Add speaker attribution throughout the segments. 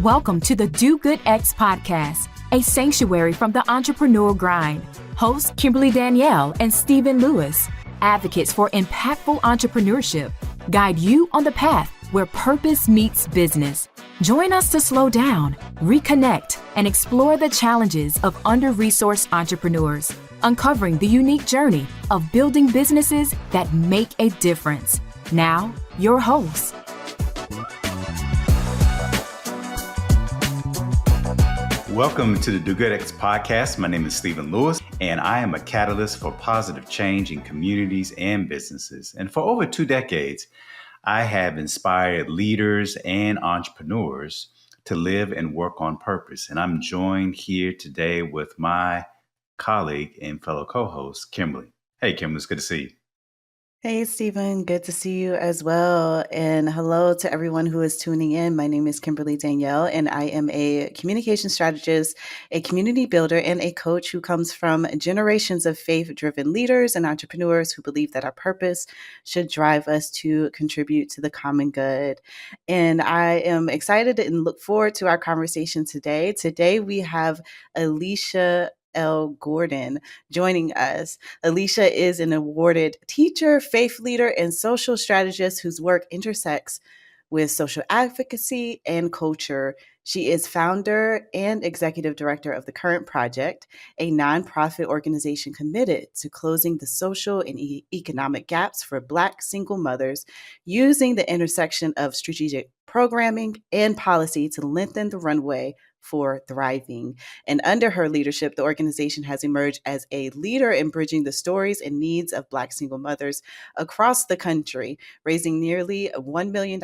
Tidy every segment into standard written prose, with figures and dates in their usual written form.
Speaker 1: Welcome to the Do Good X podcast, a sanctuary from the entrepreneurial grind. Hosts Kimberly Danielle and Stephen Lewis, advocates for impactful entrepreneurship, guide you on the path where purpose meets business. Join us to slow down, reconnect, and explore the challenges of under-resourced entrepreneurs, uncovering the unique journey of building businesses that make a difference. Now, your host.
Speaker 2: Welcome to the Do Good X podcast. My name is Stephen Lewis, and I am a catalyst for positive change in communities and businesses. And for over 2 decades, I have inspired leaders and entrepreneurs to live and work on purpose. And I'm joined here today with my colleague and fellow co-host, Kimberly. Hey, Kimberly, it's good to see you.
Speaker 3: Hey, Stephen. Good to see you as well. And hello to everyone who is tuning in. My name is Kimberly Danielle, and I am a communication strategist, a community builder, and a coach who comes from generations of faith-driven leaders and entrepreneurs who believe that our purpose should drive us to contribute to the common good. And I am excited and look forward to our conversation today. Today, we have Alisha L. Gordon joining us. Alisha is an awarded teacher, faith leader, and social strategist whose work intersects with social advocacy and culture. She is founder and executive director of The Current Project, a nonprofit organization committed to closing the social and economic gaps for Black single mothers, using the intersection of strategic programming and policy to lengthen the runway for thriving. And under her leadership, the organization has emerged as a leader in bridging the stories and needs of Black single mothers across the country, raising nearly $1 million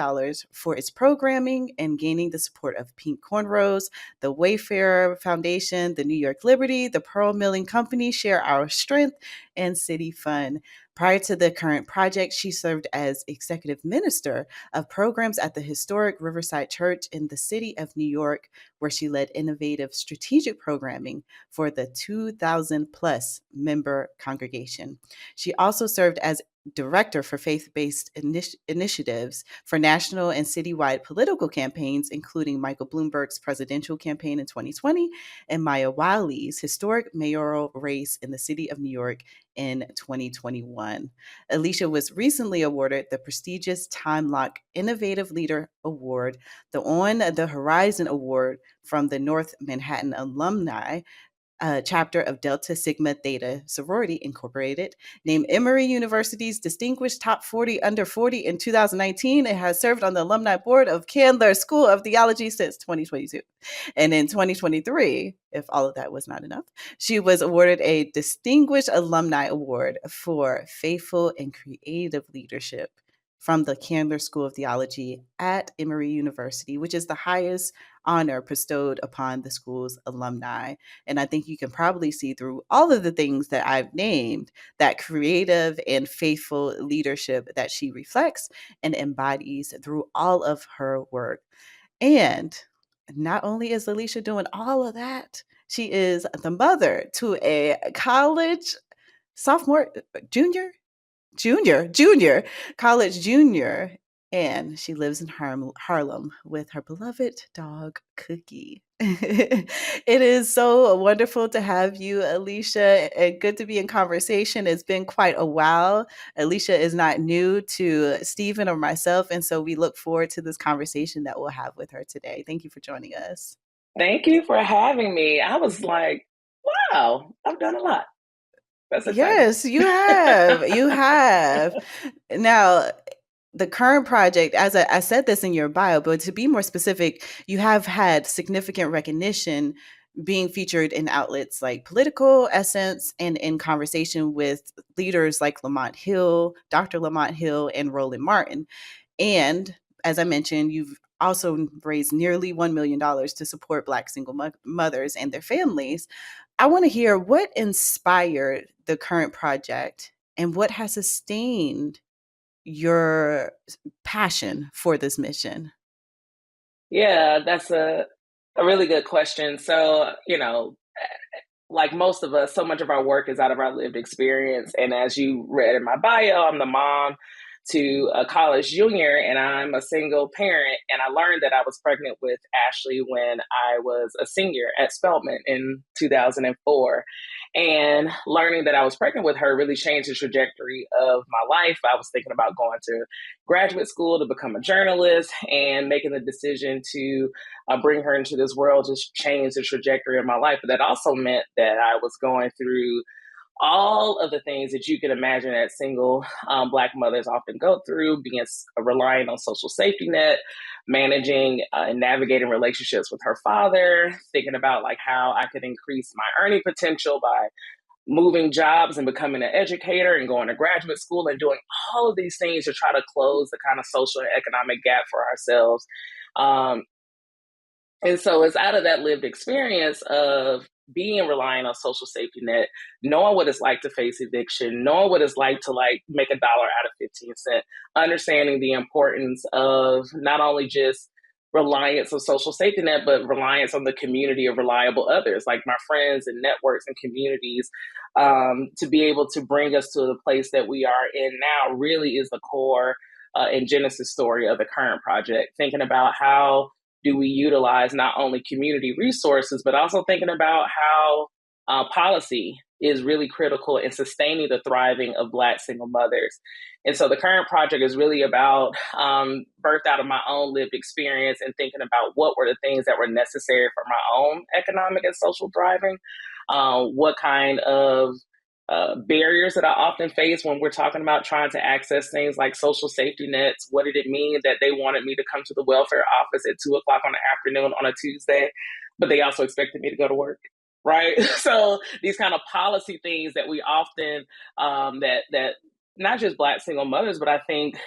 Speaker 3: for its programming and gaining the support of Pink Cornrows, the Wayfarer Foundation, the New York Liberty, the Pearl Milling Company, Share Our Strength, and City Fund. Prior to The Current Project, she served as executive minister of programs at the historic Riverside Church in the city of New York, where she led innovative strategic programming for the 2,000 plus member congregation. She also served as director for faith-based initiatives for national and citywide political campaigns, including Michael Bloomberg's presidential campaign in 2020 and Maya Wiley's historic mayoral race in the city of New York in 2021. Alisha was recently awarded the prestigious Time Lock Innovative Leader Award, the On the Horizon Award from the North Manhattan Alumni chapter of Delta Sigma Theta Sorority Incorporated, named Emory University's Distinguished Top 40 Under 40 in 2019, and has served on the alumni board of Candler School of Theology since 2022. And in 2023, if all of that was not enough, she was awarded a Distinguished Alumni Award for Faithful and Creative Leadership from the Candler School of Theology at Emory University, which is the highest honor bestowed upon the school's alumni. And I think you can probably see through all of the things that I've named that creative and faithful leadership that she reflects and embodies through all of her work. And not only is Alisha doing all of that, she is the mother to a college college junior, and she lives in Harlem with her beloved dog, Cookie. It is so wonderful to have you, Alisha, and good to be in conversation. It's been quite a while. Alisha is not new to Stephen or myself, and so we look forward to this conversation that we'll have with her today. Thank you for joining us.
Speaker 4: Thank you for having me. I was like, wow, I've done a lot.
Speaker 3: Yes, you have. You have. Now, The Current Project, as I said this in your bio, but to be more specific, you have had significant recognition being featured in outlets like Political, Essence, and in conversation with leaders like Lamont Hill, Dr. Lamont Hill, and Roland Martin. And as I mentioned, you've also raised nearly $1 million to support Black single mothers and their families. I want to hear what inspired The Current Project and what has sustained your passion for this mission.
Speaker 4: Yeah, that's a really good question. So, like most of us, so much of our work is out of our lived experience. And as you read in my bio, I'm the mom to a college junior, and I'm a single parent. And I learned that I was pregnant with Ashley when I was a senior at Spelman in 2004. And learning that I was pregnant with her really changed the trajectory of my life. I was thinking about going to graduate school to become a journalist, and making the decision to bring her into this world just changed the trajectory of my life. But that also meant that I was going through all of the things that you can imagine that single Black mothers often go through, being relying on social safety net, managing and navigating relationships with her father, thinking about like how I could increase my earning potential by moving jobs and becoming an educator and going to graduate school and doing all of these things to try to close the kind of social and economic gap for ourselves. And so it's out of that lived experience of being relying on social safety net, knowing what it's like to face eviction, knowing what it's like to like make $1 out of 15 cents, understanding the importance of not only just reliance on social safety net, but reliance on the community of reliable others, like my friends and networks and communities, to be able to bring us to the place that we are in now really is the core and genesis story of the current project, thinking about how do we utilize not only community resources, but also thinking about how policy is really critical in sustaining the thriving of Black single mothers. And so the current project is really about birthed out of my own lived experience and thinking about what were the things that were necessary for my own economic and social thriving, what kind of barriers that I often face when we're talking about trying to access things like social safety nets. What did it mean that they wanted me to come to the welfare office at 2:00 on the afternoon on a Tuesday, but they also expected me to go to work, right? So these kind of policy things that we often, that not just Black single mothers, but I think,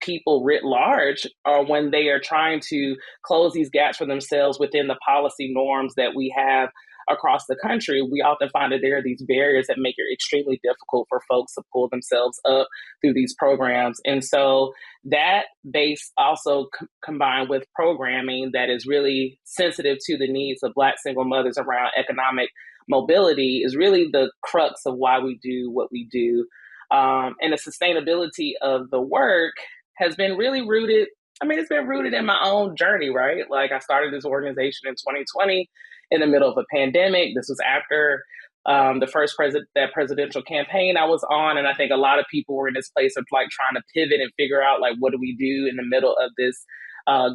Speaker 4: people writ large are when they are trying to close these gaps for themselves within the policy norms that we have across the country, we often find that there are these barriers that make it extremely difficult for folks to pull themselves up through these programs. And so that base also combined with programming that is really sensitive to the needs of Black single mothers around economic mobility is really the crux of why we do what we do. And the sustainability of the work has been really rooted. It's been rooted in my own journey, right? Like I started this organization in 2020 in the middle of a pandemic. This was after the first presidential campaign I was on. And I think a lot of people were in this place of like trying to pivot and figure out like, what do we do in the middle of this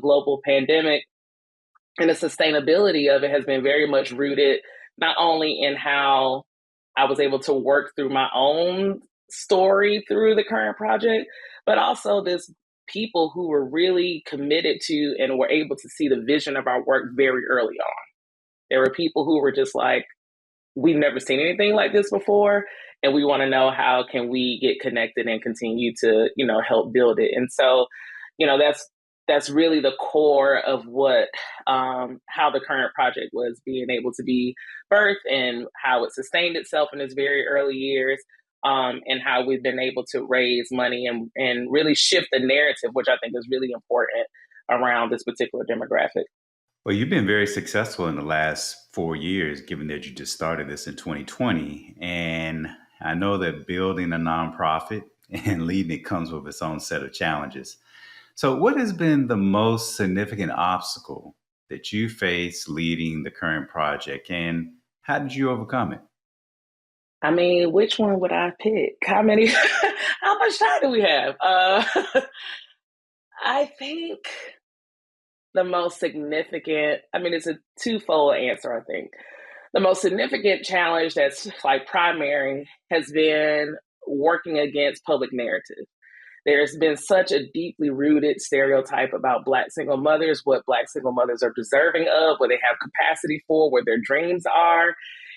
Speaker 4: global pandemic? And the sustainability of it has been very much rooted not only in how I was able to work through my own story through the current project, but also this people who were really committed to and were able to see the vision of our work very early on. There were people who were just like, we've never seen anything like this before, and we want to know how can we get connected and continue to, help build it. And so, that's really the core of what, how the current project was being able to be birthed and how it sustained itself in its very early years, and how we've been able to raise money and really shift the narrative, which I think is really important around this particular demographic.
Speaker 2: Well, you've been very successful in the last 4 years, given that you just started this in 2020. And I know that building a nonprofit and leading it comes with its own set of challenges. So what has been the most significant obstacle that you faced leading the current project, and how did you overcome it?
Speaker 4: Which one would I pick? How much time do we have? I think the most significant, it's a twofold answer, I think. The most significant challenge that's like primary has been working against public narrative. There's been such a deeply rooted stereotype about Black single mothers, what Black single mothers are deserving of, what they have capacity for, where their dreams are.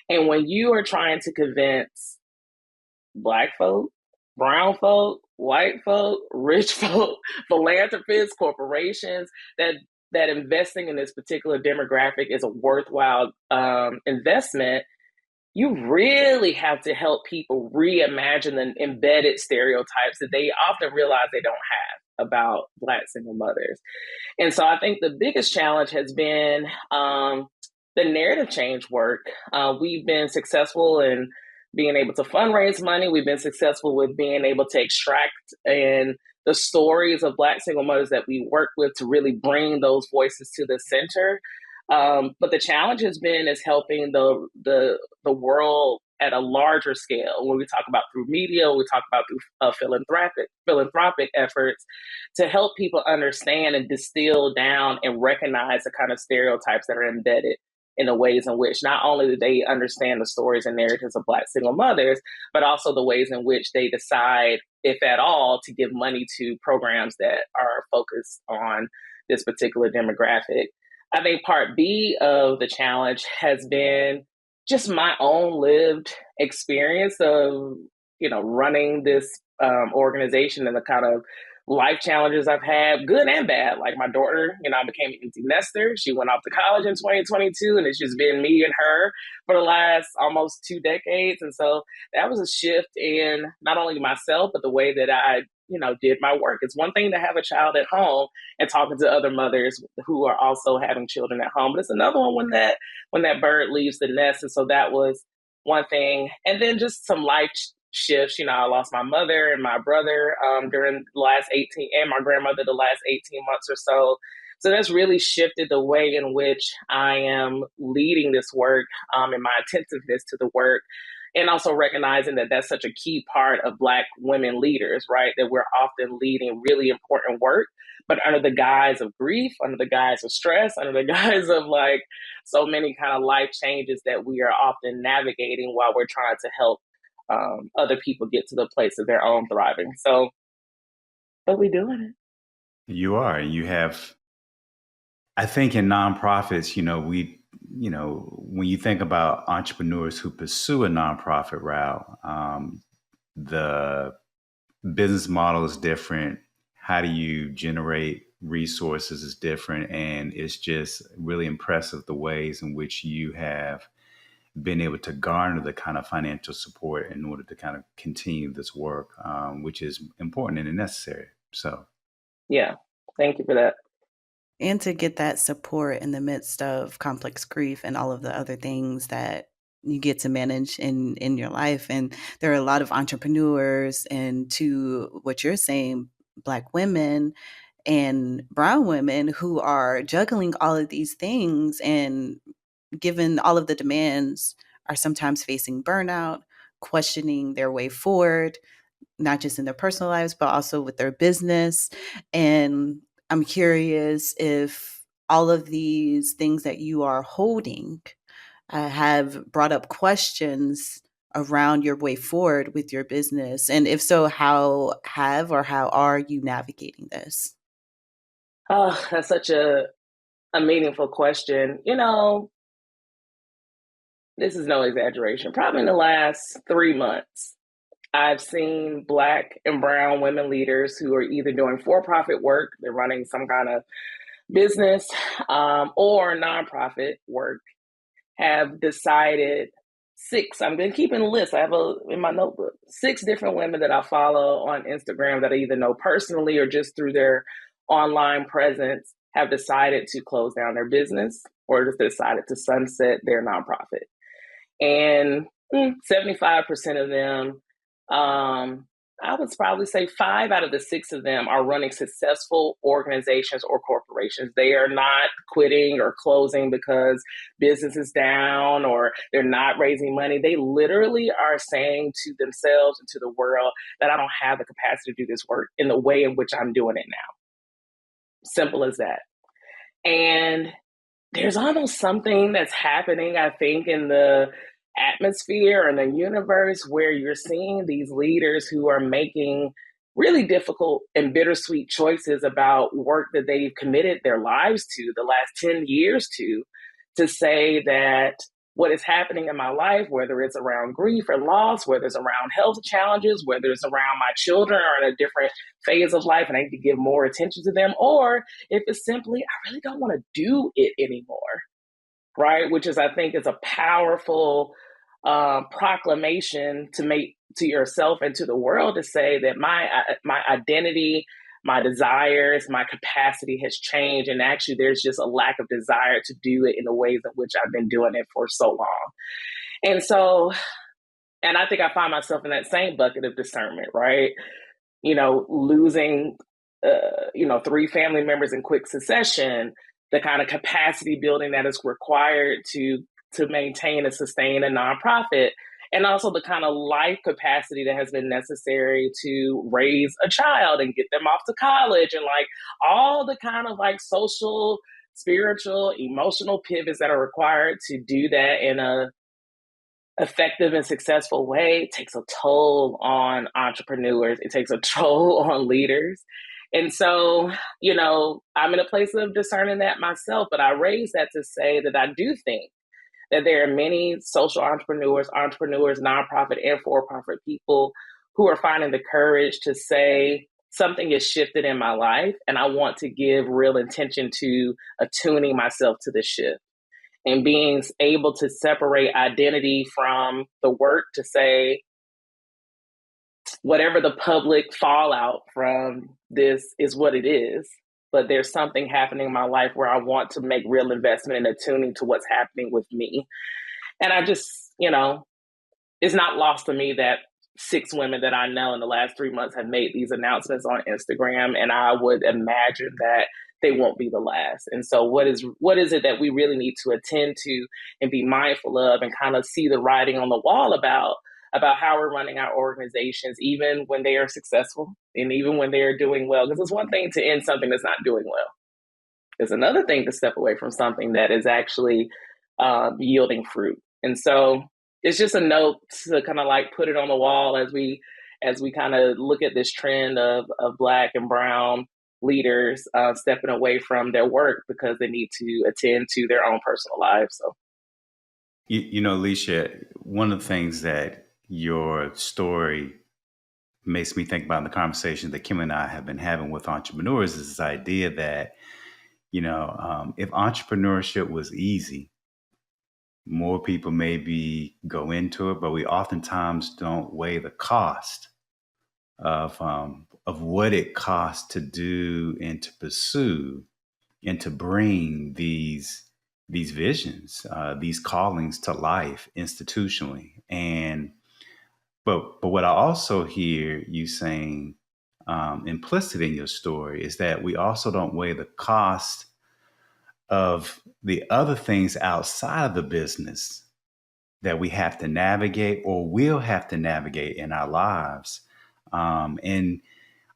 Speaker 4: And when you are trying to convince Black folk, brown folk, white folk, rich folk, philanthropists, corporations, that investing in this particular demographic is a worthwhile investment, you really have to help people reimagine the embedded stereotypes that they often realize they don't have about Black single mothers. And so I think the biggest challenge has been the narrative change work. We've been successful in being able to fundraise money. We've been successful with being able to extract and the stories of Black single mothers that we work with to really bring those voices to the center. But the challenge has been is helping the world at a larger scale. When we talk about through media, we talk about through philanthropic efforts to help people understand and distill down and recognize the kind of stereotypes that are embedded in the ways in which not only do they understand the stories and narratives of Black single mothers, but also the ways in which they decide, if at all, to give money to programs that are focused on this particular demographic. I think part B of the challenge has been just my own lived experience of, running this organization and the kind of life challenges I've had, good and bad. Like my daughter, I became an empty nester. She went off to college in 2022, and it's just been me and her for the last almost 2 decades. And so that was a shift in not only myself, but the way that I, did my work. It's one thing to have a child at home and talking to other mothers who are also having children at home, but it's another one when that bird leaves the nest. And so that was one thing. And then just some life shifts. I lost my mother and my brother during the last 18, and my grandmother the last 18 months or so. So that's really shifted the way in which I am leading this work and my attentiveness to the work. And also recognizing that that's such a key part of Black women leaders, right? That we're often leading really important work, but under the guise of grief, under the guise of stress, under the guise of like so many kind of life changes that we are often navigating while we're trying to help other people get to the place of their own thriving. So, but we're doing it.
Speaker 2: You are. You have, I think in nonprofits, when you think about entrepreneurs who pursue a nonprofit route, the business model is different. How do you generate resources is different. And it's just really impressive the ways in which you have been able to garner the kind of financial support in order to kind of continue this work, which is important and necessary. So,
Speaker 4: yeah, thank you for that.
Speaker 3: And to get that support in the midst of complex grief and all of the other things that you get to manage in your life. And there are a lot of entrepreneurs, and to what you're saying, Black women and brown women who are juggling all of these things, and given all of the demands, are sometimes facing burnout, questioning their way forward, not just in their personal lives, but also with their business. And I'm curious if all of these things that you are holding have brought up questions around your way forward with your business. And if so, how are you navigating this?
Speaker 4: Oh, that's such a meaningful question. This is no exaggeration. Probably in the last 3 months, I've seen Black and brown women leaders who are either doing for-profit work, they're running some kind of business, or nonprofit work, have decided I've been keeping a list. I have in my notebook, 6 different women that I follow on Instagram that I either know personally or just through their online presence have decided to close down their business or just decided to sunset their nonprofit. And 75% of them, I would probably say 5 out of the 6 of them are running successful organizations or corporations. They are not quitting or closing because business is down or they're not raising money. They literally are saying to themselves and to the world that I don't have the capacity to do this work in the way in which I'm doing it now. Simple as that. And there's almost something that's happening, I think, in the atmosphere and the universe where you're seeing these leaders who are making really difficult and bittersweet choices about work that they've committed their lives to the last 10 years to say that what is happening in my life, whether it's around grief or loss, whether it's around health challenges, whether it's around my children are in a different phase of life and I need to give more attention to them, or if it's simply, I really don't want to do it anymore, right? Which is, I think, is a powerful proclamation to make to yourself and to the world to say that my identity, my desires, my capacity has changed. And actually, there's just a lack of desire to do it in the ways in which I've been doing it for so long. And so And I think I find myself in that same bucket of discernment, right? Losing, 3 family members in quick succession, the kind of capacity building that is required to maintain and sustain a nonprofit, and also the kind of life capacity that has been necessary to raise a child and get them off to college, and like all the kind of like social, spiritual, emotional pivots that are required to do that in a effective and successful way takes a toll on entrepreneurs. It takes a toll on leaders. And so, I'm in a place of discerning that myself, but I raise that to say that I do think that there are many social entrepreneurs, nonprofit and for-profit people who are finding the courage to say something has shifted in my life, and I want to give real intention to attuning myself to the shift and being able to separate identity from the work to say, whatever the public fallout from this is what it is, but there's something happening in my life where I want to make real investment and attuning to what's happening with me. And I just, it's not lost to me that 6 women that I know in the last 3 months have made these announcements on Instagram, and I would imagine that they won't be the last. And so what is it that we really need to attend to and be mindful of and kind of see the writing on the wall about how we're running our organizations, even when they are successful and even when they are doing well? Because it's one thing to end something that's not doing well. It's another thing to step away from something that is actually yielding fruit. And so it's just a note to kind of like put it on the wall as we kind of look at this trend of Black and brown leaders stepping away from their work because they need to attend to their own personal lives. So,
Speaker 2: Alisha, one of the things that your story makes me think about in the conversation that Kim and I have been having with entrepreneurs is this idea that, if entrepreneurship was easy, more people maybe go into it, but we oftentimes don't weigh the cost of what it costs to do and to pursue and to bring these visions, these callings to life institutionally. But what I also hear you saying implicit in your story is that we also don't weigh the cost of the other things outside of the business that we have to navigate or will have to navigate in our lives. And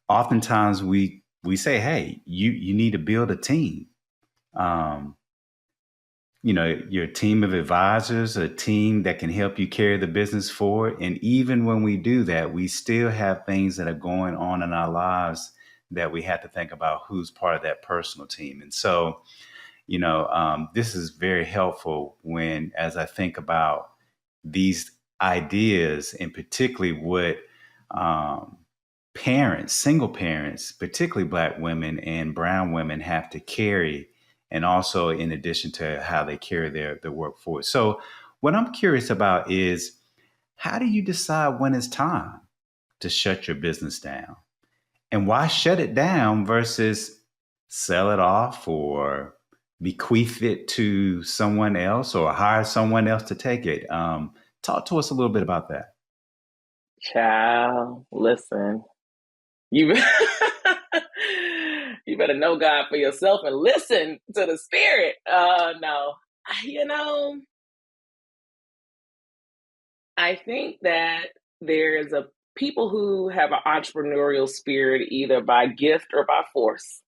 Speaker 2: oftentimes we say, hey, you need to build a team. Your team of advisors, a team that can help you carry the business forward. And even when we do that, we still have things that are going on in our lives that we have to think about who's part of that personal team. And so, this is very helpful as I think about these ideas, and particularly what single parents, particularly Black women and brown women, have to carry, and also in addition to how they carry their work forward. So what I'm curious about is, how do you decide when it's time to shut your business down? And why shut it down versus sell it off or bequeath it to someone else or hire someone else to take it? Talk to us a little bit about that.
Speaker 4: Child, listen, you you better know God for yourself and listen to the Spirit. No, I think that there's people who have an entrepreneurial spirit either by gift or by force,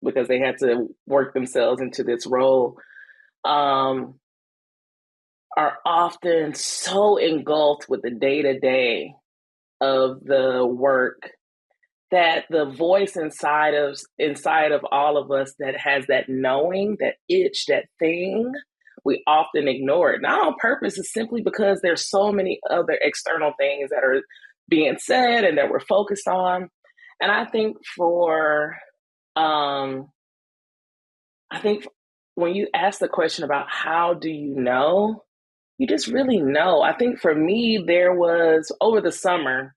Speaker 4: because they had to work themselves into this role, are often so engulfed with the day-to-day of the work that the voice inside of all of us that has that knowing, that itch, that thing, we often ignore it. Not on purpose, it's simply because there's so many other external things that are being said and that we're focused on. And I think when you ask the question about how do you know, you just really know. I think for me, there was over the summer,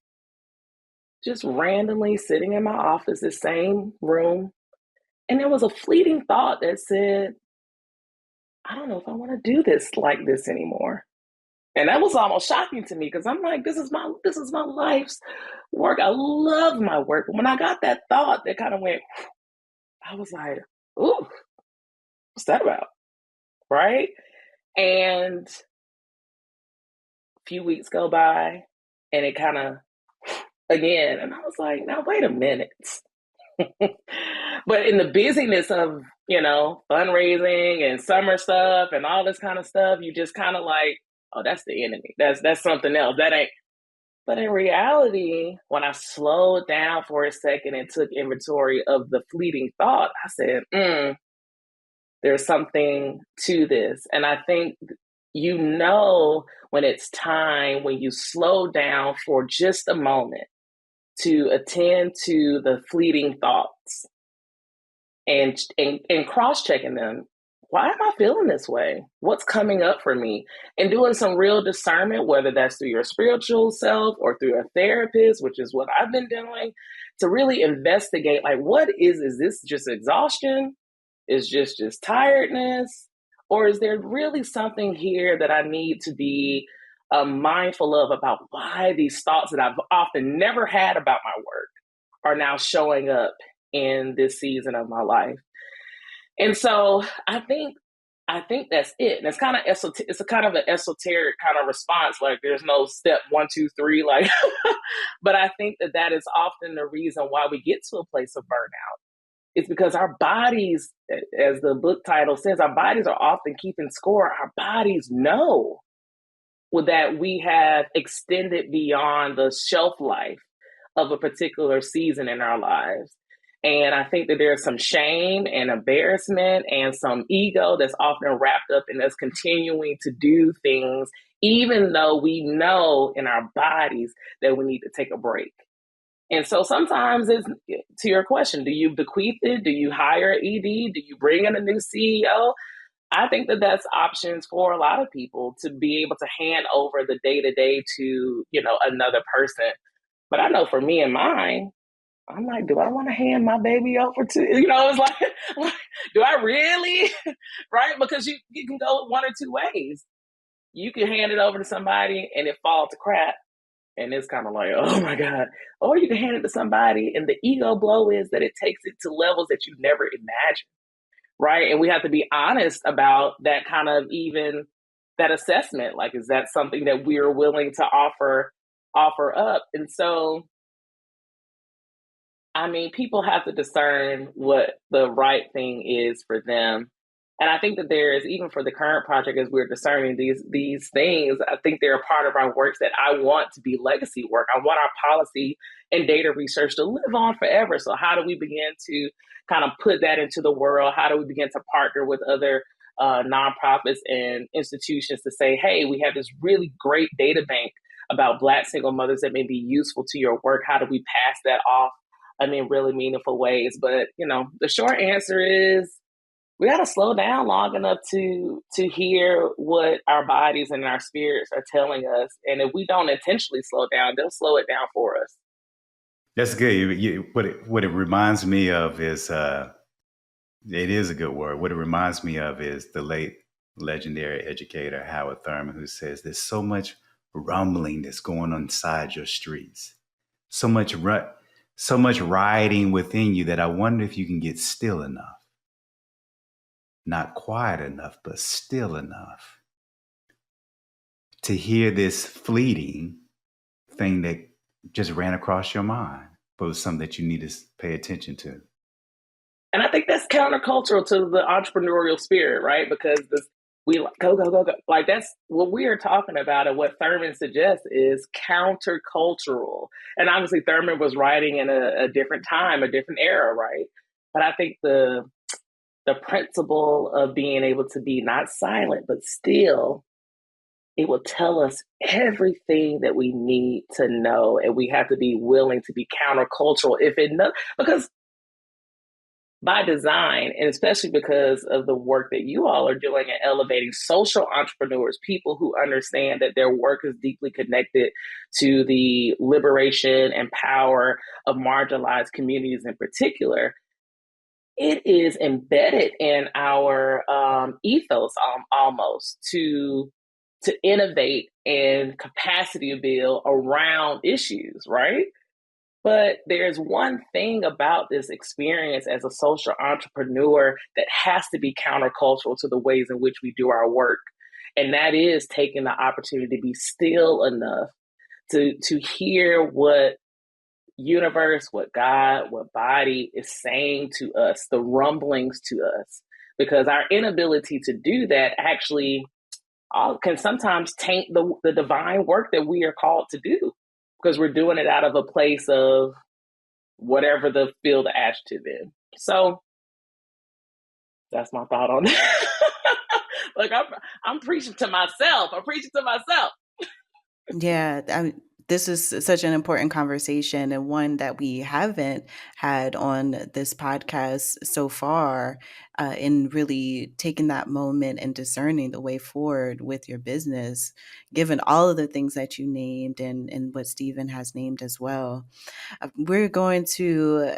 Speaker 4: just randomly sitting in my office, the same room, and there was a fleeting thought that said, I don't know if I want to do this like this anymore. And that was almost shocking to me because I'm like, this is my life's work. I love my work. But when I got that thought, that kind of went, I was like, ooh, what's that about? Right? And a few weeks go by and it kind of again, and I was like, now wait a minute. But in the busyness of, fundraising and summer stuff and all this kind of stuff, you just kind of like, oh, that's the enemy. That's something else. That ain't. But in reality, when I slowed down for a second and took inventory of the fleeting thought, I said, there's something to this. And I think when it's time, when you slow down for just a moment to attend to the fleeting thoughts and cross-checking them. Why am I feeling this way? What's coming up for me? And doing some real discernment, whether that's through your spiritual self or through a therapist, which is what I've been doing, to really investigate, like, what is this just exhaustion? Is just tiredness? Or is there really something here that I need to be mindful of about why these thoughts that I've often never had about my work are now showing up in this season of my life? And so I think that's it. And it's kind of it's a kind of an esoteric kind of response. Like there's no step 1, 2, 3. Like, but I think that is often the reason why we get to a place of burnout. It's because our bodies, as the book title says, our bodies are often keeping score. Our bodies know that we have extended beyond the shelf life of a particular season in our lives. And I think that there's some shame and embarrassment and some ego that's often wrapped up in us continuing to do things, even though we know in our bodies that we need to take a break. And so sometimes it's, to your question, do you bequeath it? Do you hire an ED? Do you bring in a new CEO? I think that that's options for a lot of people to be able to hand over the day-to-day to, another person. But I know for me and mine, I'm like, do I want to hand my baby over to, it's like do I really? Right? Because you can go one or two ways. You can hand it over to somebody and it falls to crap. And it's kind of like, oh my God. Or you can hand it to somebody and the ego blow is that it takes it to levels that you never imagined. Right? And we have to be honest about that kind of even that assessment. Like, is that something that we're willing to offer up? And so, people have to discern what the right thing is for them. And I think that there is, even for the current project, as we're discerning these things, I think they're a part of our works that I want to be legacy work. I want our policy and data research to live on forever. So how do we begin to kind of put that into the world? How do we begin to partner with other nonprofits and institutions to say, hey, we have this really great data bank about Black single mothers that may be useful to your work. How do we pass that off in really meaningful ways? But, the short answer is we got to slow down long enough to hear what our bodies and our spirits are telling us. And if we don't intentionally slow down, they'll slow it down for us.
Speaker 2: That's good. What it reminds me of is, it is a good word. What it reminds me of is the late legendary educator, Howard Thurman, who says there's so much rumbling that's going on inside your streets. So much rioting within you that I wonder if you can get still enough. Not quiet enough, but still enough to hear this fleeting thing that just ran across your mind, but it was something that you need to pay attention to.
Speaker 4: And I think that's countercultural to the entrepreneurial spirit, right? Because we go. Like that's what we are talking about, and what Thurman suggests is countercultural. And obviously Thurman was writing in a different time, a different era, right? But I think the principle of being able to be not silent, but still, it will tell us everything that we need to know. And we have to be willing to be countercultural because by design, and especially because of the work that you all are doing and elevating social entrepreneurs, people who understand that their work is deeply connected to the liberation and power of marginalized communities in particular, it is embedded in our ethos almost to to innovate and capacity to build around issues, right? But there's one thing about this experience as a social entrepreneur that has to be countercultural to the ways in which we do our work. And that is taking the opportunity to be still enough to hear what universe, what God, what body is saying to us, the rumblings to us. Because our inability to do that actually can sometimes taint the divine work that we are called to do, because we're doing it out of a place of whatever the field of adjective is. So that's my thought on that. Like I'm preaching to myself. I'm preaching to myself.
Speaker 3: Yeah, this is such an important conversation, and one that we haven't had on this podcast so far, in really taking that moment and discerning the way forward with your business, given all of the things that you named and what Stephen has named as well. We're going to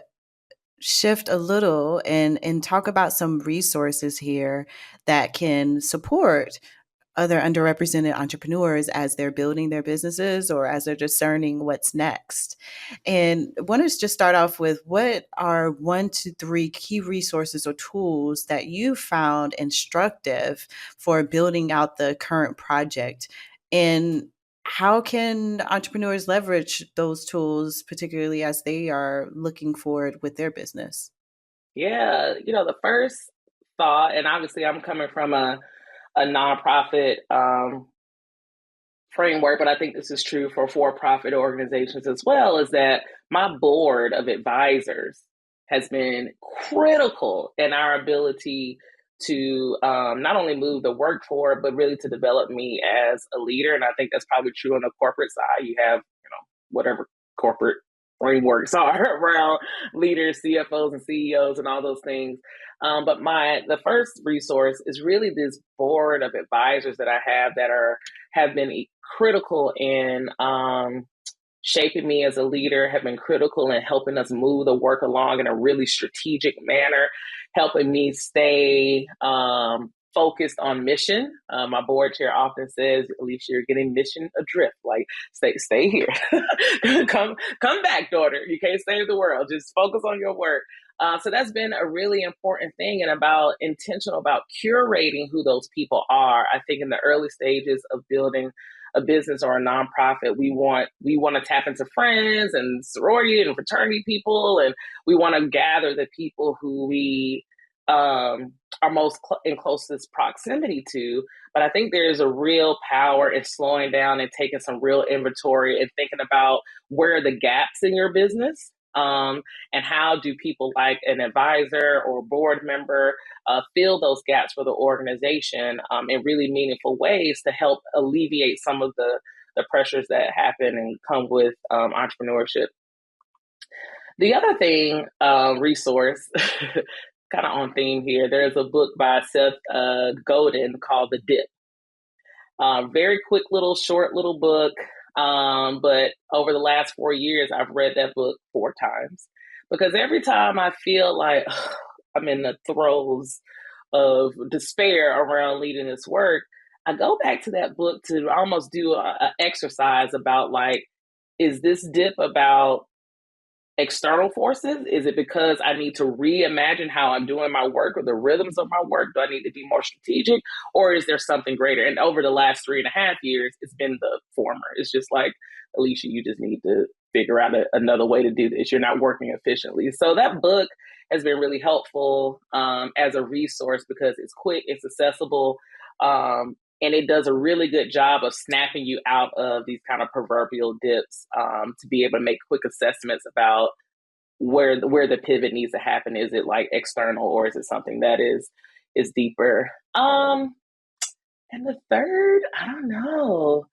Speaker 3: shift a little and talk about some resources here that can support other underrepresented entrepreneurs as they're building their businesses or as they're discerning what's next. And I want to just start off with, what are 1 to 3 key resources or tools that you found instructive for building out the current project? And how can entrepreneurs leverage those tools, particularly as they are looking forward with their business?
Speaker 4: Yeah, the first thought, and obviously I'm coming from a nonprofit framework, but I think this is true for for-profit organizations as well, is that my board of advisors has been critical in our ability to not only move the work forward, but really to develop me as a leader. And I think that's probably true on the corporate side. You have, whatever corporate frameworks are around leaders, CFOs and CEOs and all those things. But the first resource is really this board of advisors that I have that have been critical in shaping me as a leader, have been critical in helping us move the work along in a really strategic manner, helping me stay focused on mission. My board chair often says, Alisha, you're getting mission adrift. Like, stay here. come back, daughter. You can't save the world. Just focus on your work. So that's been a really important thing, and intentional about curating who those people are. I think in the early stages of building a business or a nonprofit, we want to tap into friends and sorority and fraternity people, and we want to gather the people who we are most in closest proximity to. But I think there's a real power in slowing down and taking some real inventory and thinking about where are the gaps in your business. And how do people like an advisor or board member fill those gaps for the organization in really meaningful ways to help alleviate some of the pressures that happen and come with entrepreneurship. The other thing, resource, kind of on theme here, there's a book by Seth Godin called The Dip. Very quick short little book. But over the last 4 years, I've read that book 4 times, because every time I feel like I'm in the throes of despair around leading this work, I go back to that book to almost do an exercise about, like, is this dip about external forces? Is it because I need to reimagine how I'm doing my work or the rhythms of my work? Do I need to be more strategic, or is there something greater? And over the last 3.5 years, it's been the former. It's just like, Alisha, you just need to figure out another way to do this. You're not working efficiently. So that book has been really helpful as a resource, because it's quick, it's accessible, and it does a really good job of snapping you out of these kind of proverbial dips to be able to make quick assessments about where the pivot needs to happen. Is it like external, or is it something that is deeper? And the third, I don't know.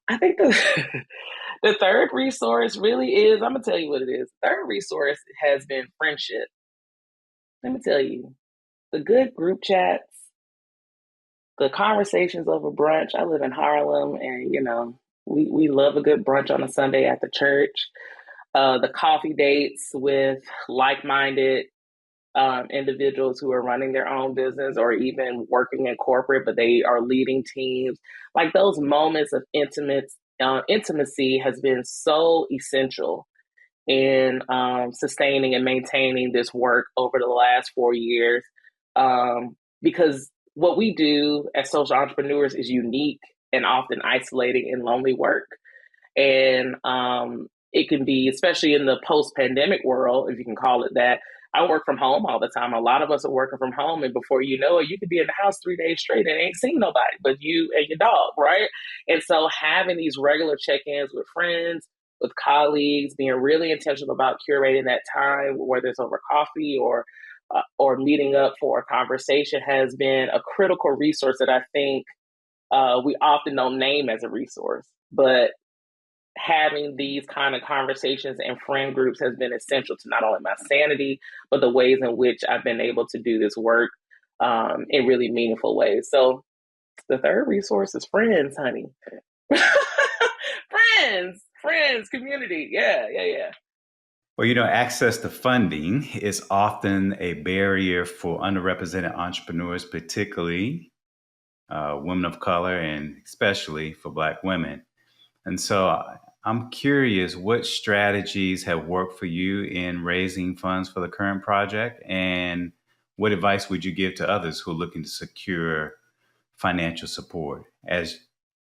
Speaker 4: I think the third resource really is, I'm gonna tell you what it is. The third resource has been friendship. Let me tell you, the good group chats, the conversations over brunch. I live in Harlem, and we love a good brunch on a Sunday at the church. The coffee dates with like-minded individuals who are running their own business or even working in corporate, but they are leading teams. Like those moments of intimacy has been so essential in sustaining and maintaining this work over the last 4 years. Because what we do as social entrepreneurs is unique and often isolating and lonely work. And it can be, especially in the post-pandemic world, if you can call it that. I work from home all the time. A lot of us are working from home, and before you know it, you could be in the house 3 days straight and ain't seen nobody but you and your dog, right? And so having these regular check-ins with friends, with colleagues, being really intentional about curating that time, whether it's over coffee or meeting up for a conversation, has been a critical resource that I think we often don't name as a resource, but having these kind of conversations and friend groups has been essential to not only my sanity, but the ways in which I've been able to do this work in really meaningful ways. So the third resource is friends, honey. friends, community. Yeah.
Speaker 2: Well, access to funding is often a barrier for underrepresented entrepreneurs, particularly women of color, and especially for Black women. And so I'm curious, what strategies have worked for you in raising funds for the current project? And what advice would you give to others who are looking to secure financial support, as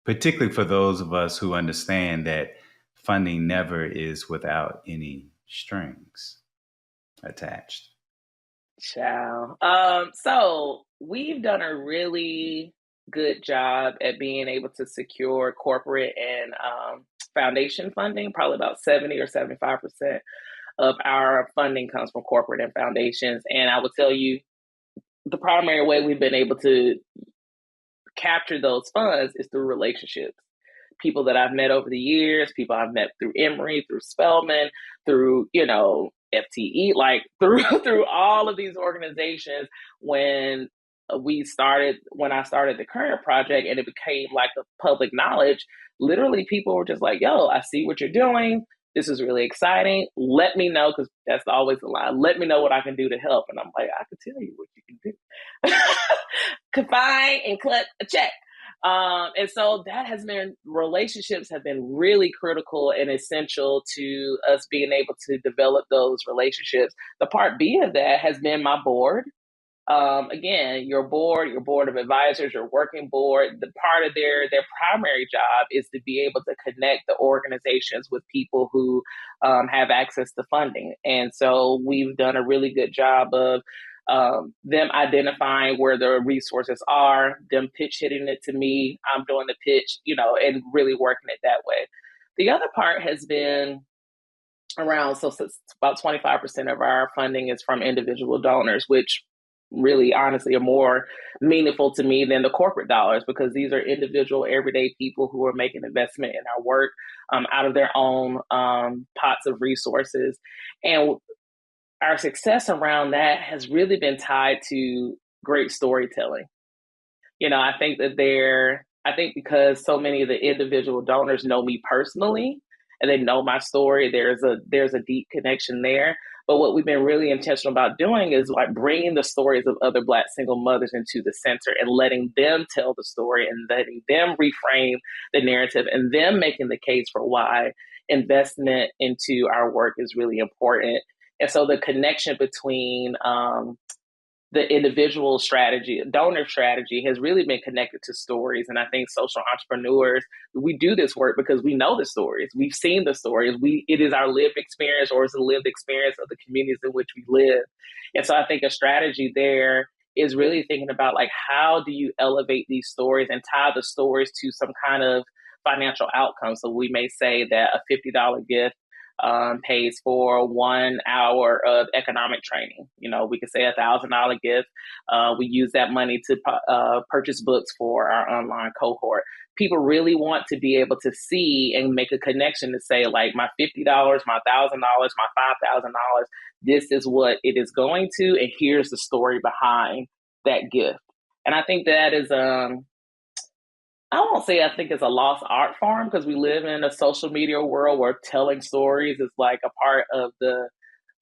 Speaker 2: particularly for those of us who understand that funding never is without any strings attached?
Speaker 4: Ciao. So we've done a really good job at being able to secure corporate and foundation funding. Probably about 70 or 75% of our funding comes from corporate and foundations. And I will tell you, the primary way we've been able to capture those funds is through relationships. People that I've met over the years, people I've met through Emory, through Spelman, through, FTE, like through all of these organizations. When I started the current project and it became like a public knowledge, literally people were just like, yo, I see what you're doing. This is really exciting. Let me know, because that's always the line. Let me know what I can do to help. And I'm like, I can tell you what you can do. Confine and collect a check. And so relationships have been really critical and essential to us being able to develop those relationships. The part B of that has been my board. Again, your board of advisors, your working board, the part of their primary job is to be able to connect the organizations with people who have access to funding. And so we've done a really good job of them identifying where the resources are, them pitch hitting it to me, I'm doing the pitch, and really working it that way. The other part has been around, so about 25% of our funding is from individual donors, which really honestly are more meaningful to me than the corporate dollars, because these are individual everyday people who are making investment in our work out of their own pots of resources. And our success around that has really been tied to great storytelling. I think because so many of the individual donors know me personally and they know my story, there's a deep connection there. But what we've been really intentional about doing is like bringing the stories of other Black single mothers into the center and letting them tell the story and letting them reframe the narrative and them making the case for why investment into our work is really important. And so the connection between the individual strategy, donor strategy, has really been connected to stories. And I think social entrepreneurs, we do this work because we know the stories. We've seen the stories. It is our lived experience, or it's the lived experience of the communities in which we live. And so I think a strategy there is really thinking about, like, how do you elevate these stories and tie the stories to some kind of financial outcome? So we may say that a $50 gift pays for 1 hour of economic training. We could say $1,000 gift. We use that money to purchase books for our online cohort. People really want to be able to see and make a connection to say, like, my $50, my $1,000, my $5,000, this is what it is going to, and here's the story behind that gift. And I think that is I think it's a lost art form, because we live in a social media world where telling stories is like a part of the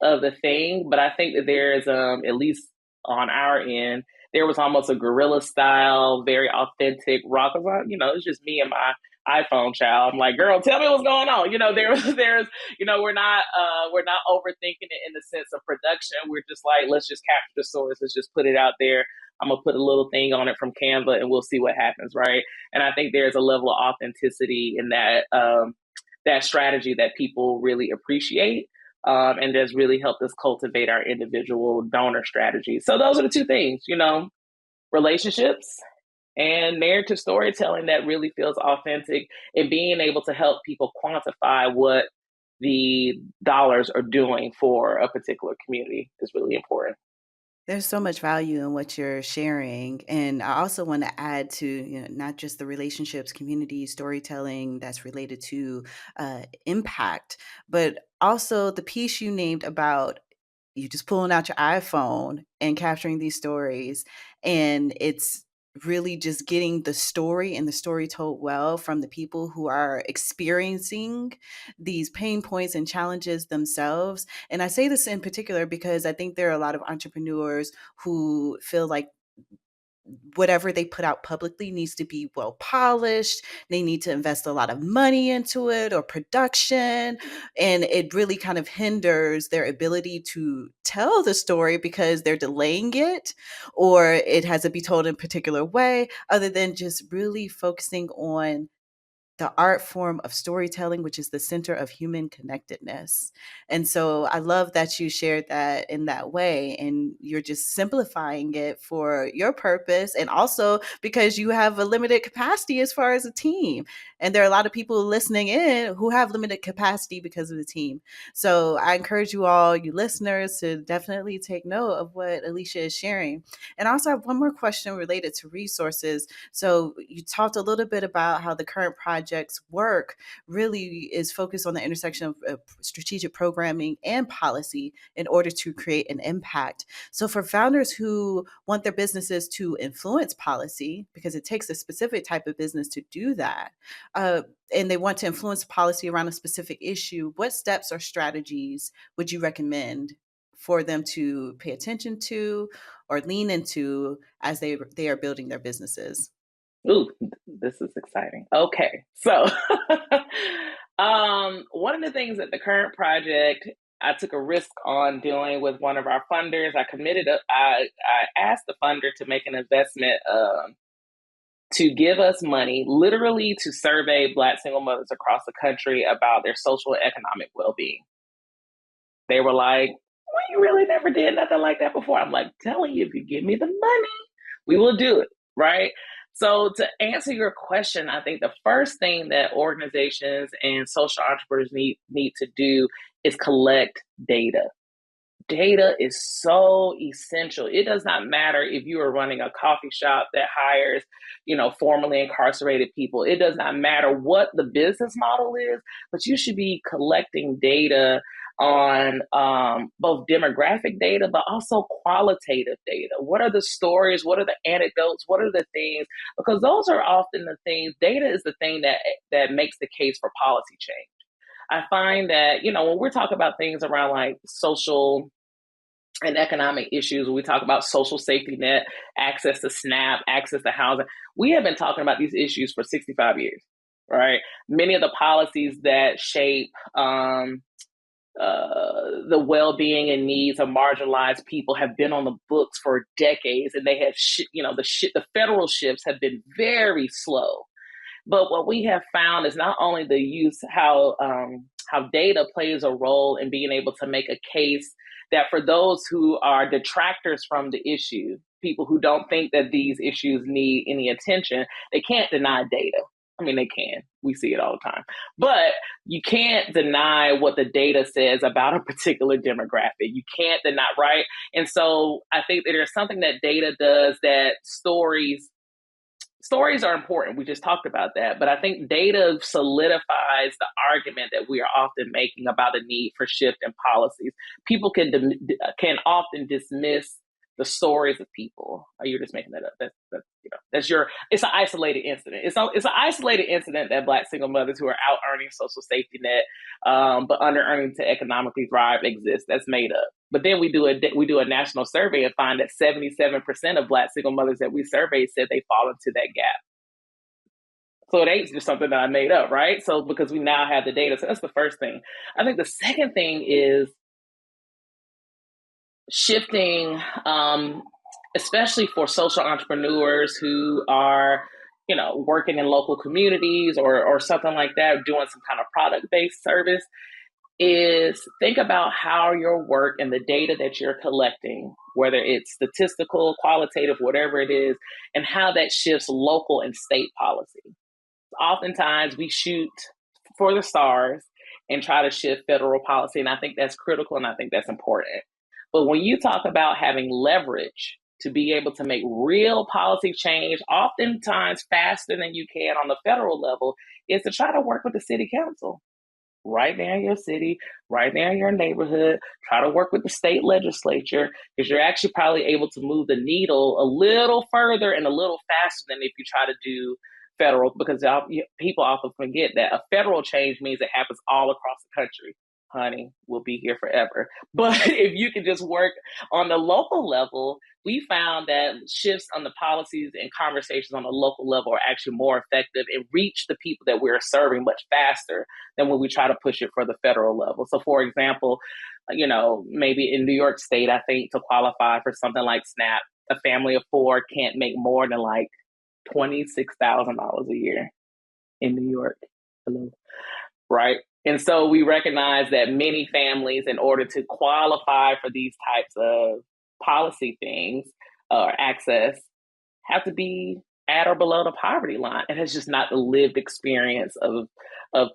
Speaker 4: of the thing, but I think that there's at least on our end, there was almost a guerrilla style, very authentic rock. It's just me and my iPhone child. I'm like, girl, tell me what's going on. There's we're not overthinking it in the sense of production. We're just like, let's just capture the source. Let's just put it out there. I'm gonna put a little thing on it from Canva and we'll see what happens, right? And I think there's a level of authenticity in that strategy that people really appreciate. And has really helped us cultivate our individual donor strategies. So those are the two things, relationships and narrative storytelling that really feels authentic, and being able to help people quantify what the dollars are doing for a particular community is really important.
Speaker 3: There's so much value in what you're sharing. And I also want to add to, not just the relationships, community, storytelling that's related to impact, but also the piece you named about you just pulling out your iPhone and capturing these stories. And it's really just getting the story and the story told well from the people who are experiencing these pain points and challenges themselves. And I say this in particular because I think there are a lot of entrepreneurs who feel like whatever they put out publicly needs to be well polished. They need to invest a lot of money into it or production. And it really kind of hinders their ability to tell the story because they're delaying it, or it has to be told in a particular way, other than just really focusing on the art form of storytelling, which is the center of human connectedness. And so I love that you shared that in that way. And you're just simplifying it for your purpose. And also because you have a limited capacity as far as a team. And there are a lot of people listening in who have limited capacity because of the team. So I encourage you all, you listeners, to definitely take note of what Alisha is sharing. And I also have one more question related to resources. So you talked a little bit about how the current project's work really is focused on the intersection of strategic programming and policy in order to create an impact. So for founders who want their businesses to influence policy, because it takes a specific type of business to do that, and they want to influence policy around a specific issue, what steps or strategies would you recommend for them to pay attention to or lean into as they are building their businesses?
Speaker 4: Ooh, this is exciting. Okay, so one of the things that the current project, I took a risk on doing with one of our funders. I asked the funder to make an investment to give us money, literally to survey Black single mothers across the country about their social and economic well-being. They were like, well, you really never did nothing like that before. I'm like, telling you, if you give me the money, we will do it, right? So to answer your question, I think the first thing that organizations and social entrepreneurs need to do is collect data. Data is so essential. It does not matter if you are running a coffee shop that hires, formerly incarcerated people. It does not matter what the business model is, but you should be collecting data on both demographic data, but also qualitative data. What are the stories? What are the anecdotes? What are the things? Because those are often the things, data is the thing that makes the case for policy change. I find that, when we're talking about things around like social and economic issues, when we talk about social safety net, access to SNAP, access to housing, we have been talking about these issues for 65 years, right? Many of the policies that shape the well-being and needs of marginalized people have been on the books for decades, and they have, the federal shifts have been very slow. But what we have found is not only the use, how data plays a role in being able to make a case that for those who are detractors from the issue, people who don't think that these issues need any attention, they can't deny data. I mean, they can. We see it all the time. But you can't deny what the data says about a particular demographic. You can't deny, right? And so I think that there's something that data does that stories are important. We just talked about that. But I think data solidifies the argument that we are often making about the need for shift in policies. People can often dismiss the stories of people. Oh, you're just making that up. That's it's an isolated incident. It's an isolated incident that Black single mothers who are out earning social safety net, but under earning to economically thrive exist. That's made up. But then we do a national survey and find that 77% of Black single mothers that we surveyed said they fall into that gap. So it ain't just something that I made up, right? So because we now have the data. So that's the first thing. I think the second thing is shifting, especially for social entrepreneurs who are, working in local communities or something like that, doing some kind of product-based service, is think about how your work and the data that you're collecting, whether it's statistical, qualitative, whatever it is, and how that shifts local and state policy. Oftentimes we shoot for the stars and try to shift federal policy. And I think that's critical and I think that's important. But when you talk about having leverage to be able to make real policy change, oftentimes faster than you can on the federal level, is to try to work with the city council right there in your city, right there in your neighborhood. Try to work with the state legislature, because you're actually probably able to move the needle a little further and a little faster than if you try to do federal, because people often forget that a federal change means it happens all across the country. Honey, we'll be here forever. But if you can just work on the local level, we found that shifts on the policies and conversations on the local level are actually more effective and reach the people that we're serving much faster than when we try to push it for the federal level. So for example, maybe in New York State, I think to qualify for something like SNAP, a family of four can't make more than like $26,000 a year in New York. Hello. Right. And so we recognize that many families, in order to qualify for these types of policy things or access, have to be at or below the poverty line. And it's just not the lived experience of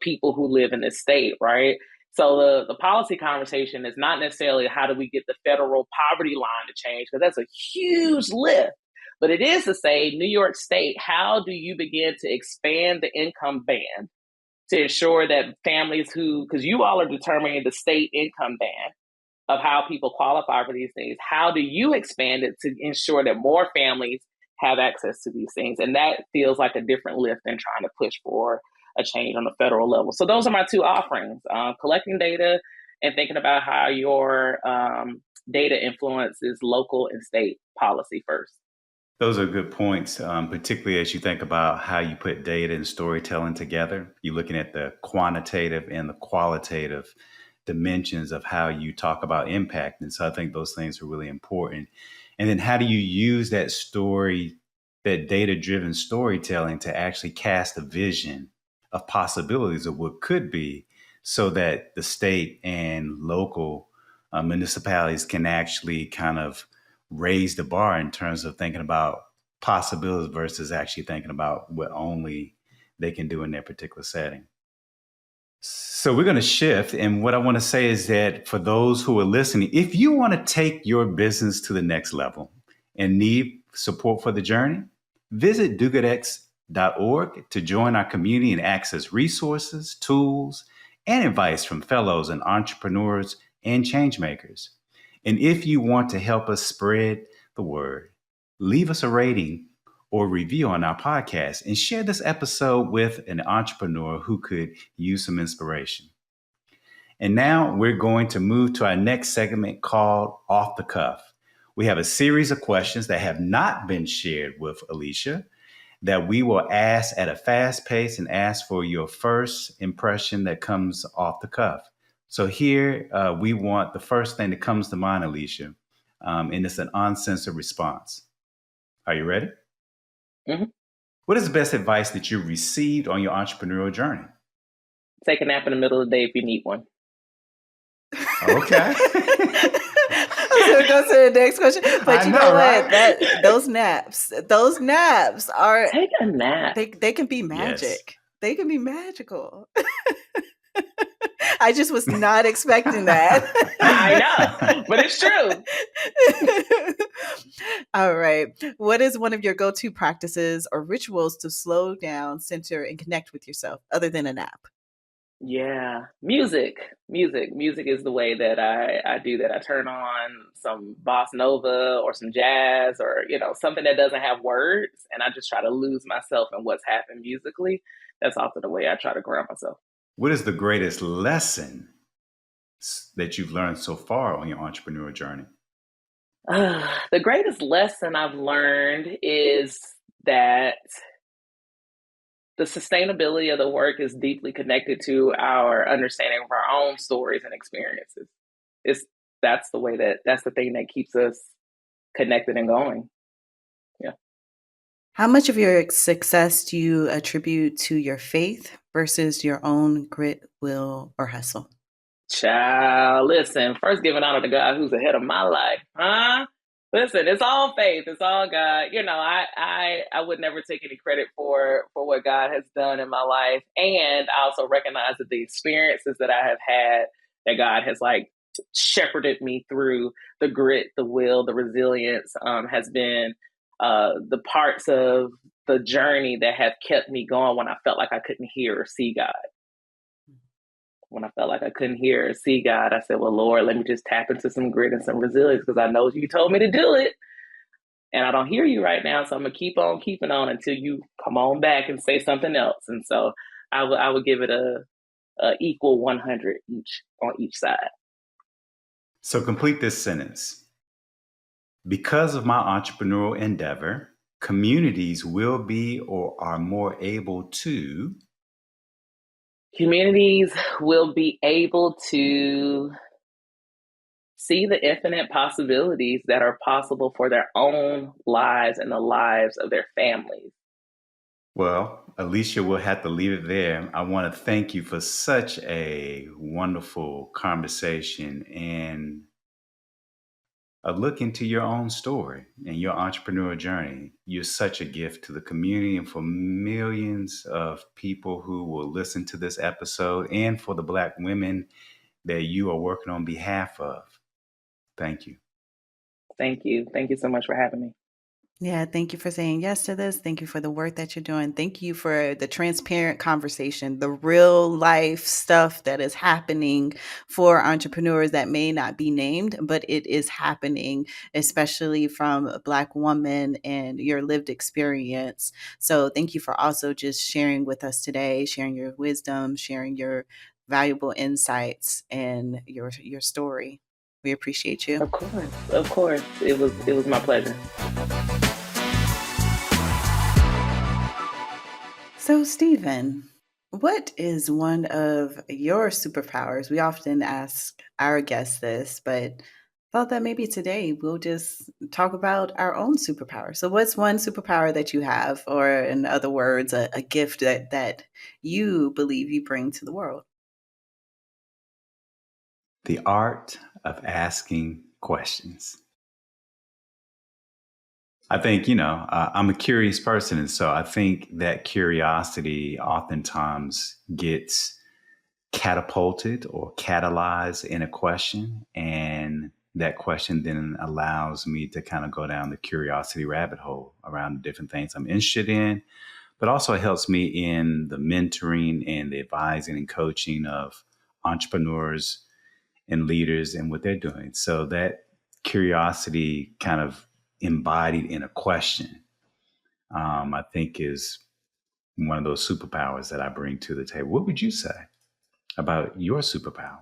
Speaker 4: people who live in this state, right? So the policy conversation is not necessarily how do we get the federal poverty line to change, because that's a huge lift. But it is to say, New York State, how do you begin to expand the income band to ensure that families because you all are determining the state income band of how people qualify for these things, how do you expand it to ensure that more families have access to these things? And that feels like a different lift than trying to push for a change on the federal level. So those are my two offerings, collecting data and thinking about how your data influences local and state policy first.
Speaker 2: Those are good points, particularly as you think about how you put data and storytelling together. You're looking at the quantitative and the qualitative dimensions of how you talk about impact. And so I think those things are really important. And then how do you use that story, that data-driven storytelling, to actually cast a vision of possibilities of what could be, so that the state and local municipalities can actually kind of raise the bar in terms of thinking about possibilities versus actually thinking about what only they can do in their particular setting. So we're going to shift. And what I want to say is that for those who are listening, if you want to take your business to the next level and need support for the journey, visit dogoodx.org to join our community and access resources, tools, and advice from fellows and entrepreneurs and change makers. And if you want to help us spread the word, leave us a rating or review on our podcast and share this episode with an entrepreneur who could use some inspiration. And now we're going to move to our next segment called Off the Cuff. We have a series of questions that have not been shared with Alisha that we will ask at a fast pace and ask for your first impression that comes off the cuff. So here we want the first thing that comes to mind, Alisha, and it's an uncensored response. Are you ready?
Speaker 4: Mm-hmm.
Speaker 2: What is the best advice that you received on your entrepreneurial journey?
Speaker 4: Take a nap in the middle of the day if you need one.
Speaker 2: Okay.
Speaker 3: I was going to go to the next question, but you know what? Right? Those naps are.
Speaker 4: Take a nap.
Speaker 3: They can be magic. Yes. They can be magical. I just was not expecting that.
Speaker 4: I know, but it's true.
Speaker 3: All right. What is one of your go-to practices or rituals to slow down, center, and connect with yourself other than a nap?
Speaker 4: Yeah, music is the way that I do that. I turn on some bossa nova or some jazz or something that doesn't have words, and I just try to lose myself in what's happened musically. That's often the way I try to ground myself.
Speaker 2: What is the greatest lesson that you've learned so far on your entrepreneurial journey?
Speaker 4: The greatest lesson I've learned is that the sustainability of the work is deeply connected to our understanding of our own stories and experiences. It's that's the thing that keeps us connected and going. Yeah.
Speaker 3: How much of your success do you attribute to your faith versus your own grit, will, or hustle?
Speaker 4: Child, listen, first giving honor to God who's ahead of my life. Huh? Listen, it's all faith, it's all God. I would never take any credit for what God has done in my life. And I also recognize that the experiences that I have had, that God has like shepherded me through, the grit, the will, the resilience, has been the parts of the journey that have kept me going when I felt like I couldn't hear or see God. When I felt like I couldn't hear or see God, I said, well, Lord, let me just tap into some grit and some resilience because I know you told me to do it. And I don't hear you right now. So I'm going to keep on keeping on until you come on back and say something else. And so I would give it a equal 100 each on each side.
Speaker 2: So complete this sentence. Because of my entrepreneurial endeavor, communities will be or are more able to.
Speaker 4: Communities will be able to see the infinite possibilities that are possible for their own lives and the lives of their families.
Speaker 2: Well, Alisha, we'll have to leave it there. I want to thank you for such a wonderful conversation and a look into your own story and your entrepreneurial journey. You're such a gift to the community and for millions of people who will listen to this episode and for the Black women that you are working on behalf of. Thank you.
Speaker 4: Thank you. Thank you so much for having me.
Speaker 3: Yeah, thank you for saying yes to this. Thank you for the work that you're doing. Thank you for the transparent conversation, the real life stuff that is happening for entrepreneurs that may not be named, but it is happening, especially from a Black woman and your lived experience. So thank you for also just sharing with us today, sharing your wisdom, sharing your valuable insights and your story. We appreciate you.
Speaker 4: Of course. Of course. It was my pleasure.
Speaker 3: So, Stephen, what is one of your superpowers? We often ask our guests this, but thought that maybe today we'll just talk about our own superpower. So, what's one superpower that you have, or in other words, a gift that you believe you bring to the world?
Speaker 2: The art of asking questions. I think, I'm a curious person. And so I think that curiosity oftentimes gets catapulted or catalyzed in a question. And that question then allows me to kind of go down the curiosity rabbit hole around the different things I'm interested in, but also it helps me in the mentoring and the advising and coaching of entrepreneurs and leaders and what they're doing. So that curiosity kind of embodied in a question, I think is one of those superpowers that I bring to the table. What would you say about your superpower?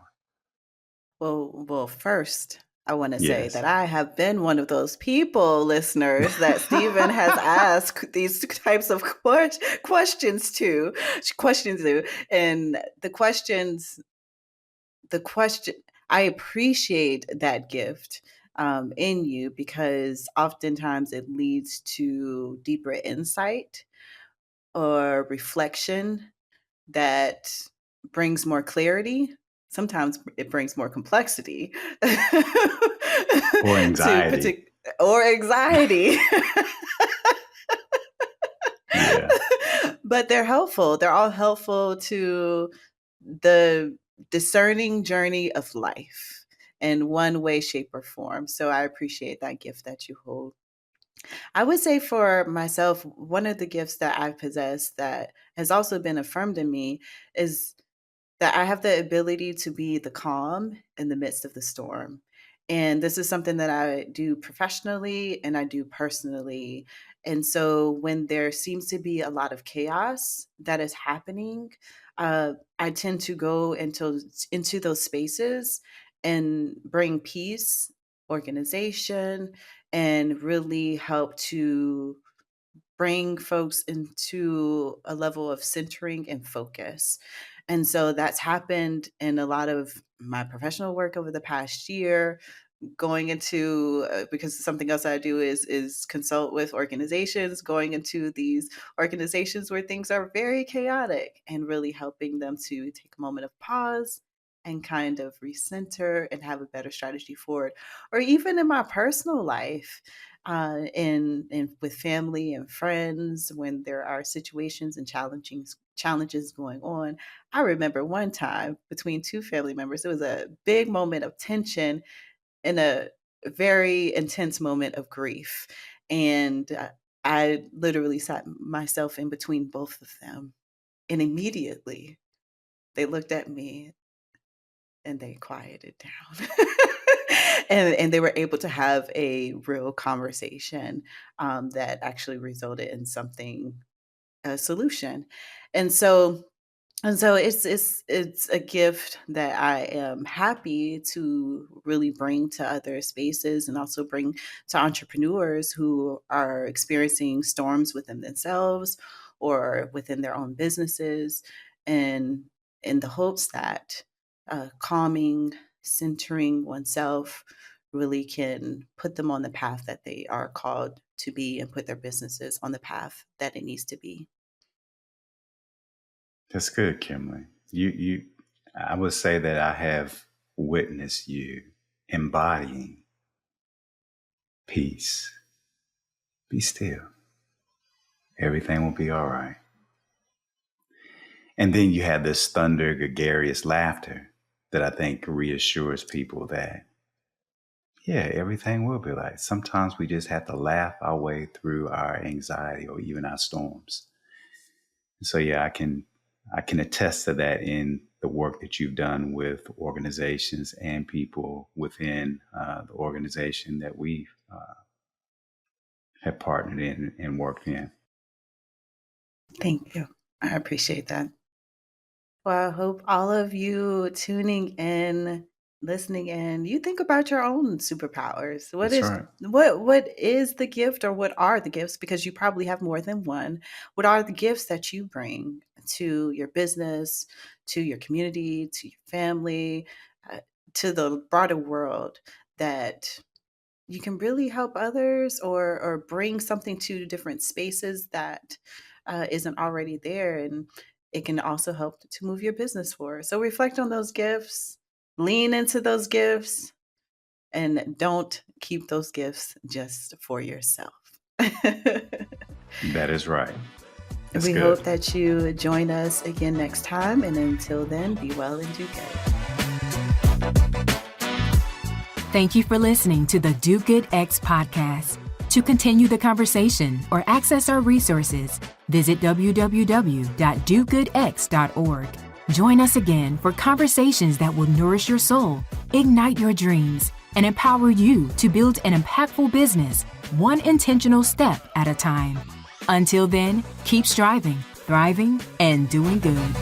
Speaker 3: Well, first, I want to say
Speaker 2: Yes.
Speaker 3: that I have been one of those people, listeners, that Stephen has asked these types of questions to, and the question, I appreciate that gift in you because oftentimes it leads to deeper insight or reflection that brings more clarity. Sometimes it brings more complexity
Speaker 2: Or
Speaker 3: to
Speaker 2: anxiety.
Speaker 3: or anxiety.
Speaker 2: Yeah.
Speaker 3: But they're helpful. They're all helpful to the discerning journey of life in one way, shape, or form. So I appreciate that gift that you hold. I would say for myself, one of the gifts that I possess that has also been affirmed in me is that I have the ability to be the calm in the midst of the storm. And this is something that I do professionally and I do personally. And so when there seems to be a lot of chaos that is happening, I tend to go into those spaces and bring peace, organization, and really help to bring folks into a level of centering and focus. And so that's happened in a lot of my professional work over the past year, going into because something else I do is consult with organizations, going into these organizations where things are very chaotic and really helping them to take a moment of pause and kind of recenter and have a better strategy forward. Or even in my personal life, in with family and friends, when there are situations and challenges going on. I remember one time between two family members, it was a big moment of tension in a very intense moment of grief. And I literally sat myself in between both of them. And immediately they looked at me and they quieted down. And they were able to have a real conversation that actually resulted in something, a solution. And so it's a gift that I am happy to really bring to other spaces and also bring to entrepreneurs who are experiencing storms within themselves or within their own businesses, and in the hopes that calming, centering oneself really can put them on the path that they are called to be and put their businesses on the path that it needs to be.
Speaker 2: That's good, Kimberly. I would say that I have witnessed you embodying peace. Be still. Everything will be all right. And then you have this thunder, gregarious laughter that I think reassures people that, yeah, everything will be all right. Sometimes we just have to laugh our way through our anxiety or even our storms. So yeah, I can attest to that in the work that you've done with organizations and people within the organization that we have partnered in and worked in.
Speaker 3: Thank you. I appreciate that. Well, I hope all of you tuning in, listening in, you think about your own superpowers.
Speaker 2: That's right.
Speaker 3: What is the gift, or what are the gifts? Because you probably have more than one. What are the gifts that you bring to your business, to your community, to your family, uh, to the broader world, that you can really help others, or bring something to different spaces that isn't already there, and it can also help to move your business forward. So reflect on those gifts, lean into those gifts, and don't keep those gifts just for yourself.
Speaker 2: That is right. That's
Speaker 3: We
Speaker 2: good.
Speaker 3: hope that you join us again next time, and until then, be well and do good.
Speaker 1: Thank you for listening to the Do Good X podcast. To continue the conversation or access our resources, visit www.dogoodx.org. Join us again for conversations that will nourish your soul, ignite your dreams, and empower you to build an impactful business, one intentional step at a time. Until then, keep striving, thriving, and doing good.